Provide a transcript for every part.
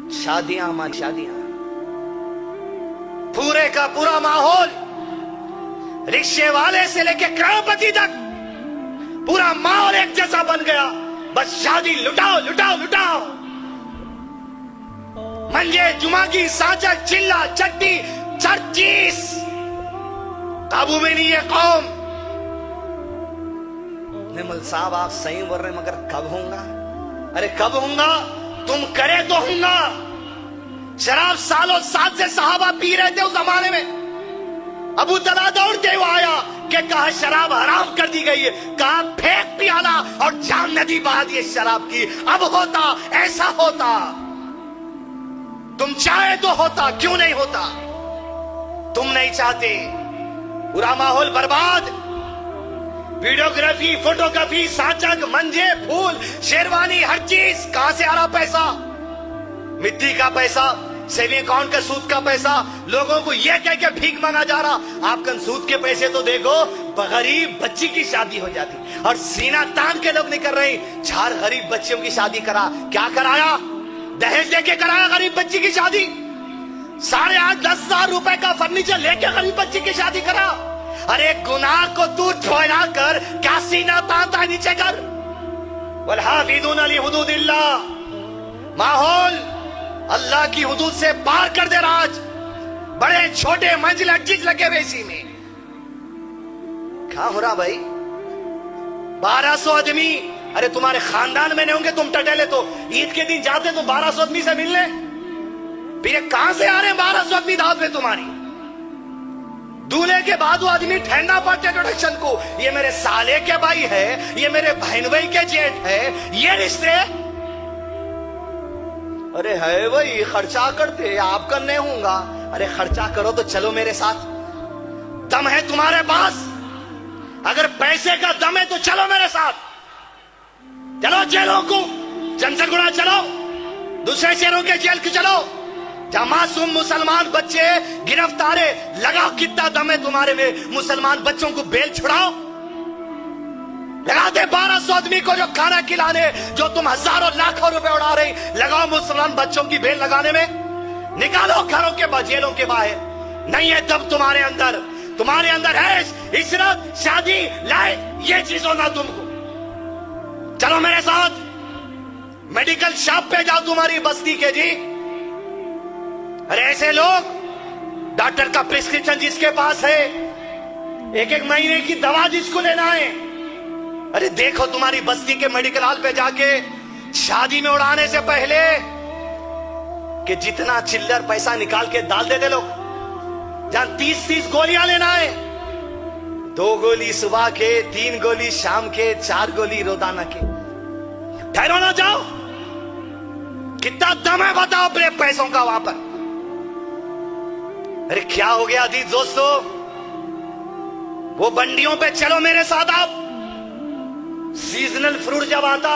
शादियां हमारी शादियां, पूरे का पूरा माहौल रिक्शे वाले से लेके करोड़पति तक पूरा माहौल एक जैसा बन गया। बस शादी लुटाओ लुटाओ लुटाओ। मंजे जुमा की साजा चिल्ला चट्टी चर्चीस, काबू में नहीं है कौम। निमल साहब आप सही बोल रहे, मगर कब होगा? अरे कब होगा? तुम करे तो होगा। शराब सालों साल से सहाबा पी रहे थे उस जमाने में। अबू तला दौड़ते हुए आया कि कहा शराब हराम कर दी गई है, कहा फेंक पियाला और जाम नदी बहा दी शराब की। अब होता ऐसा होता, तुम चाहे तो होता, क्यों नहीं होता? तुम नहीं चाहते, पूरा माहौल बर्बाद। वीडियोग्राफी, फोटोग्राफी, साचक, मंजे, फूल, शेरवानी, हर चीज। कहां से आ रहा पैसा? मिट्टी का पैसा, सेविंग अकाउंट का सूद का पैसा। लोगों को यह कह के भीख मांगा जा रहा। आप सूद के पैसे तो देखो, गरीब बच्ची की शादी हो जाती और सीना तान के लोग नहीं कर रहे। 4 गरीब बच्चियों की शादी करा, क्या कराया? दहेज लेके कराया गरीब बच्ची की शादी। 8.5-10 हजार रुपए का फर्नीचर लेके गरीब बच्ची की शादी करा। अरे गुनाह को तू ठोरा कर, क्या सीना तानता नीचे कर। वल्हाफिज़ूना लिहुदूदिल्लाह, माहौल अल्लाह की हुदूद से पार कर दे राज। बड़े छोटे मंजिल चीज लगे हुए इसी में। क्या हो रहा भाई? 1200 आदमी, अरे तुम्हारे खानदान में नहीं होंगे तुम टटेले तो ईद के दिन जाते तो 1200 आदमी से मिलने। फिर कहां से आ रहे हैं 1200 आदमी दावत में तुम्हारी? दूल्हे के बाद वो आदमी ठहरना पड़ते इंट्रोडक्शन को। ये मेरे साले के भाई है, ये मेरे बहन भाई के जेठ है, ये रिश्ते। अरे है भाई, खर्चा करते आप करने होगा। अरे खर्चा करो तो चलो मेरे साथ। दम है तुम्हारे पास? अगर पैसे का दम है तो चलो मेरे साथ। चलो जेलों को, जनसगुड़ा चलो, दूसरे शहरों के जेल को चलो, जहां मासूम मुसलमान बच्चे गिरफ्तारे। लगाओ कितना दम है तुम्हारे में, मुसलमान बच्चों को बेल छुड़ाओ। लगा दे 1200 आदमी को जो खाना खिलाने, जो तुम हजारों लाखों रुपए उड़ा रहे, लगाओ मुसलमान बच्चों की बेल लगाने में। निकालो घरों के जेलों के बाहर। नहीं है दम तुम्हारे अंदर, तुम्हारे अंदर है इशरत, शादी, लाइफ, ये चीज होना तुमको। चलो मेरे साथ, मेडिकल शॉप पे जाओ तुम्हारी बस्ती के जी। अरे ऐसे लोग, डॉक्टर का प्रिस्क्रिप्शन जिसके पास है, 1-1 महीने की दवा जिसको लेना है। अरे देखो तुम्हारी बस्ती के मेडिकल हॉल पे जाके, शादी में उड़ाने से पहले कि जितना चिल्लर पैसा निकाल के डाल देते लोग। जहां 30-30 गोलियां लेना है, 2 गोली सुबह के, 3 गोली शाम के, 4 गोली रोजाना के। ठहरो ना जाओ, कितना दम है बताओ अपने पैसों का वहां पर। अरे क्या हो गया अजीज दोस्तों? वो बंडियों पे चलो मेरे साथ आप। सीजनल फ्रूट जब आता,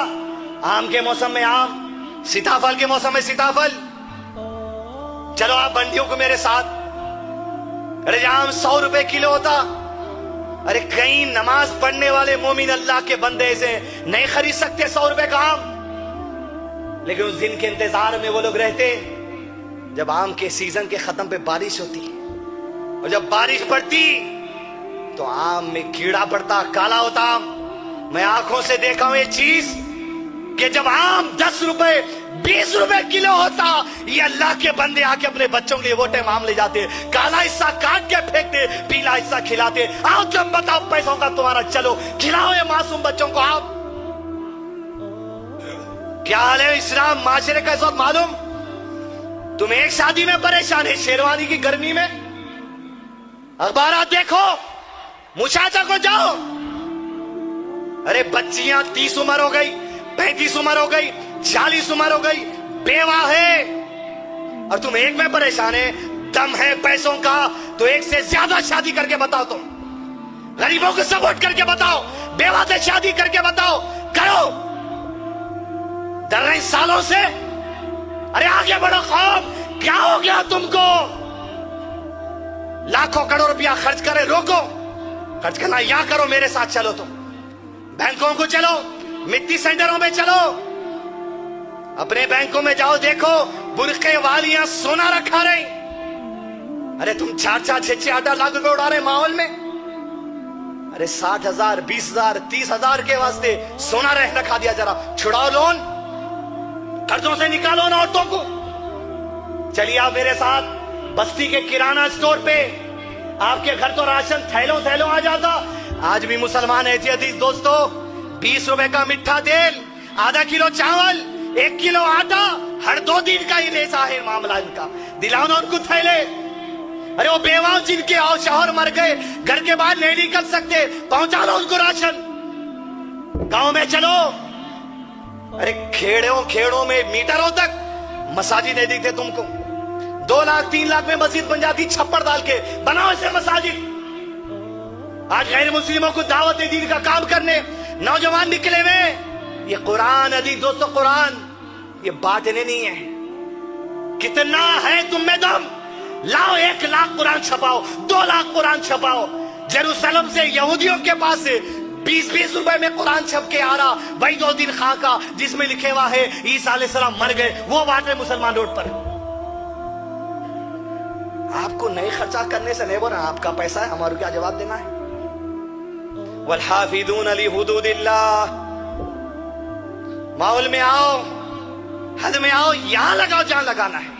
आम के मौसम में आम, सीताफल के मौसम में सीताफल, चलो आप बंडियों को मेरे साथ। अरे आम 100 रुपए किलो होता। अरे कई नमाज पढ़ने वाले मोमिन अल्लाह के बंदे से नहीं खरीद सकते 100 रुपए का आम। लेकिन उस दिन के इंतजार में वो लोग रहते जब आम के सीजन के खत्म पे बारिश होती, और जब बारिश पड़ती तो आम में कीड़ा पड़ता, काला होता आम। मैं आंखों से देखा हूं ये चीज कि जब आम 10 रुपए 20 रुपए किलो होता, ये अल्लाह के बंदे आके अपने बच्चों के लिए वो टाइम आम ले जाते, काला हिस्सा काट के फेंकते, पीला हिस्सा खिलाते। आओ तुम बताओ पैसों का तुम्हारा, चलो खिलाओ ये मासूम बच्चों को आप। क्या हाल है इस्लाम माशरे का इस वक्त मालूम? तुम एक शादी में परेशान है, शेरवानी की गर्मी में। अखबार देखो, मुशाचा को जाओ। अरे बच्चियां 30 उम्र हो गई, 35 उम्र हो गई, 40 उम्र हो गई, बेवा है, और तुम एक में परेशान है। दम है पैसों का तो एक से ज्यादा शादी करके बताओ। तुम गरीबों को सपोर्ट करके बताओ, बेवा से शादी करके बताओ, करो। डर रहे सालों से? अरे आगे बढ़ो कौम, क्या हो गया तुमको? लाखों करोड़ रुपया खर्च करे, रोको। खर्च करना या करो मेरे साथ, चलो तुम बैंकों को चलो, मिट्टी सेंटरों में चलो, अपने बैंकों में जाओ, देखो बुरके वालियां सोना रखा रही। अरे तुम 4-4, 6-6, 8 लाख रुपए उड़ा रहे माहौल में। अरे 60,000, 20,000, 30,000 के वास्ते सोना रखा दिया। जरा छुड़ाओ लोन, कर्जों से निकालो ना औरतों को। चलिए आप मेरे साथ बस्ती के किराना स्टोर पे, आपके घर तो राशन थैलों थैलों आ जाता। आज भी मुसलमान है जी अजीज दोस्तों, 20 रुपए का मिठा तेल, आधा किलो चावल, 1 किलो आटा, हर 2 दिन का ही रेसा है मामला इनका। दिलाओ ना उनको थैले। अरे वो बेवाओं जिनके और शौहर मर गए, घर के बाहर नहीं निकल सकते, पहुंचा लो उनको राशन। गांव में चलो, अरे खेड़ों में मीटरों तक मसाजिद नहीं दिखते तुमको। 2 लाख 3 लाख में मस्जिद बन जाती, छप्पर डाल के। बनाओ ऐसे मसाजिद। आज गैर मुस्लिमों को दावत दीन का काम करने नौजवान निकले हुए। ये कुरान अजीज दोस्तों, कुरान ये बांटने नहीं है। कितना है तुम में दम, लाओ 1 लाख कुरान छपाओ, 2 लाख कुरान छपाओ। जेरूसलम से यहूदियों के पास 20-20 रुपए में कुरान छप के आ रहा, वही 2 दिन खाका जिसमें लिखे हुआ है ईसा अलैहिस्सलाम मर गए, वो बांट रहे मुसलमान रोड पर। आपको नहीं खर्चा करने से नहीं बोल रहा, आपका पैसा है, हमारे क्या जवाब देना है। वल्हाफिदून अली हुदूदिल्लाह। माहौल में आओ, हद में आओ, यहां लगाओ जहां लगाना है।